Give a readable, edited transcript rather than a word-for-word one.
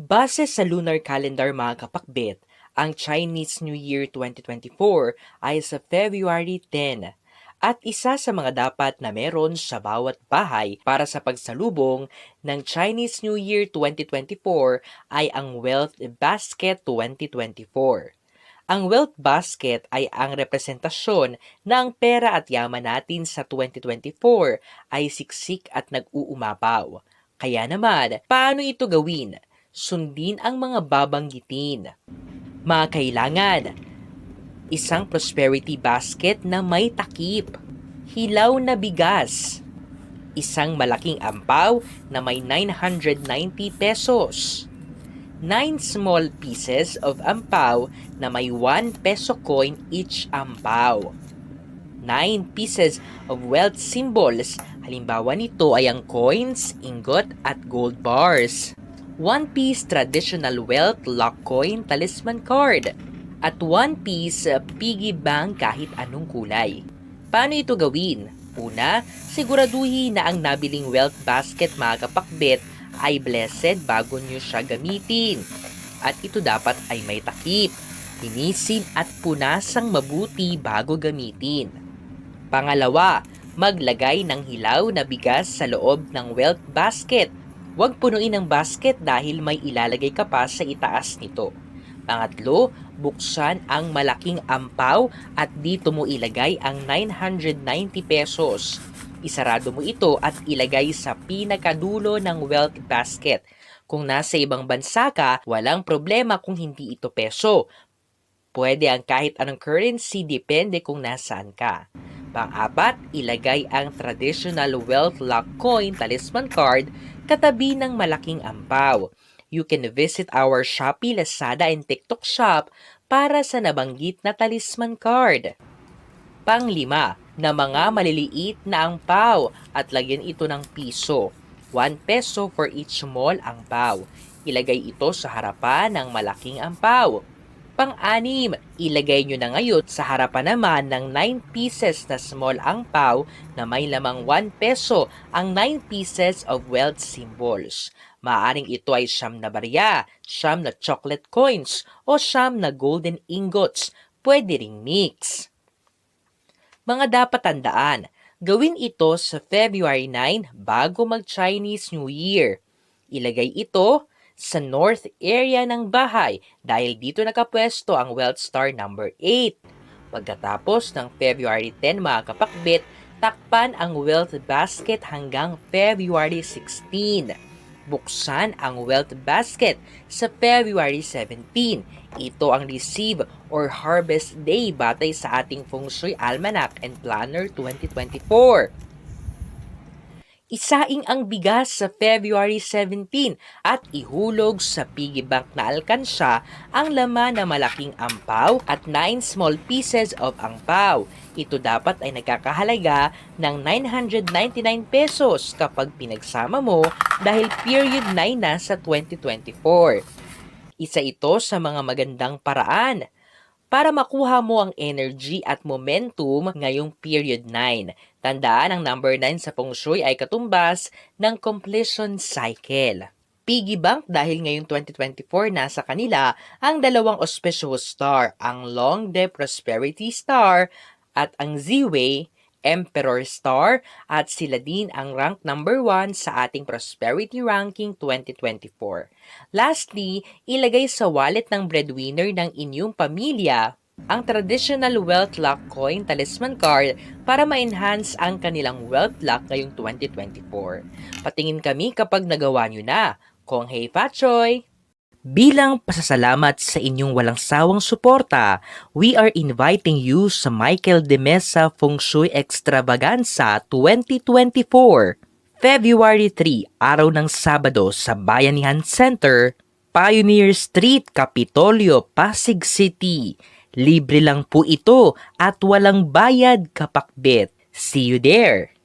Base sa lunar calendar mga kapakbet, ang Chinese New Year 2024 ay sa February 10 at isa sa mga dapat na meron sa bawat bahay para sa pagsalubong ng Chinese New Year 2024 ay ang Wealth Basket 2024. Ang Wealth Basket ay ang representasyon ng pera at yaman natin sa 2024 ay siksik at nag-uumapaw. Kaya naman, paano ito gawin? Sundin ang mga babanggitin. Mga kailangan, isang prosperity basket na may takip, hilaw na bigas, isang malaking ampaw na may 990 pesos, 9 small pieces of ampaw na may 1 peso coin each ampaw, 9 pieces of wealth symbols, halimbawa nito ay ang coins, ingot at gold bars, 1 piece traditional wealth lock coin talisman card, at 1 piece piggy bank kahit anong kulay. Paano ito gawin? Una, siguraduhin na ang nabiling wealth basket mga kapakbet ay blessed bago nyo siya gamitin. At ito dapat ay may takip, linisin at punasang mabuti bago gamitin. Pangalawa, maglagay ng hilaw na bigas sa loob ng wealth basket. Huwag punuin ang basket dahil may ilalagay ka pa sa itaas nito. Pangatlo, buksan ang malaking ampaw at dito mo ilagay ang 990 pesos. Isarado mo ito at ilagay sa pinakadulo ng wealth basket. Kung nasa ibang bansa ka, walang problema kung hindi ito peso. Pwede ang kahit anong currency depende kung nasaan ka. Pang-apat, ilagay ang traditional wealth lock coin talisman card katabi ng malaking ampaw. You can visit our Shopee, Lazada, and TikTok shop para sa nabanggit na talisman card. Pang-lima, na mga maliliit na ampaw at lagyan ito ng piso. 1 peso for each small ampaw. Ilagay ito sa harapan ng malaking ampaw. Pang-anim, ilagay nyo na ngayon sa harapan naman ng 9 pieces na small angpaw na may lamang 1 peso ang 9 pieces of wealth symbols. Maaring ito ay siyam na barya, siyam na chocolate coins, o siyam na golden ingots. Pwede ring mix. Mga dapat tandaan, gawin ito sa February 9 bago mag-Chinese New Year. Ilagay ito sa north area ng bahay dahil dito nakapwesto ang Wealth Star number 8. Pagkatapos ng February 10 mga kapakbit, takpan ang Wealth Basket hanggang February 16. Buksan ang Wealth Basket sa February 17. Ito ang Receive or Harvest Day batay sa ating Feng Shui Almanac and Planner 2024. Isaing ang bigas sa February 17 at ihulog sa piggy bank na alkansya ang laman na malaking ampaw at 9 small pieces of ampaw. Ito dapat ay nagkakahalaga ng 999 pesos kapag pinagsama mo dahil period 9 na sa 2024. Isa ito sa mga magandang paraan para makuha mo ang energy at momentum ngayong period 9. Tandaan, ang number 9 sa Feng Shui ay katumbas ng completion cycle. Piggy bank dahil ngayong 2024 nasa kanila ang dalawang auspicious star, ang Long De Prosperity Star at ang Z-Way Emperor Star, at sila din ang rank number 1 sa ating Prosperity Ranking 2024. Lastly, ilagay sa wallet ng breadwinner ng inyong pamilya ang traditional wealth lock coin talisman card para ma-enhance ang kanilang wealth lock ngayong 2024. Patingin kami kapag nagawa nyo na. Kong Hei Fa Choi! Bilang pasasalamat sa inyong walang sawang suporta, we are inviting you sa Michael de Mesa Feng Shui Extravaganza 2024, February 3, araw ng Sabado sa Bayanihan Center, Pioneer Street, Capitolio, Pasig City. Libre lang po ito at walang bayad kapakbet. See you there!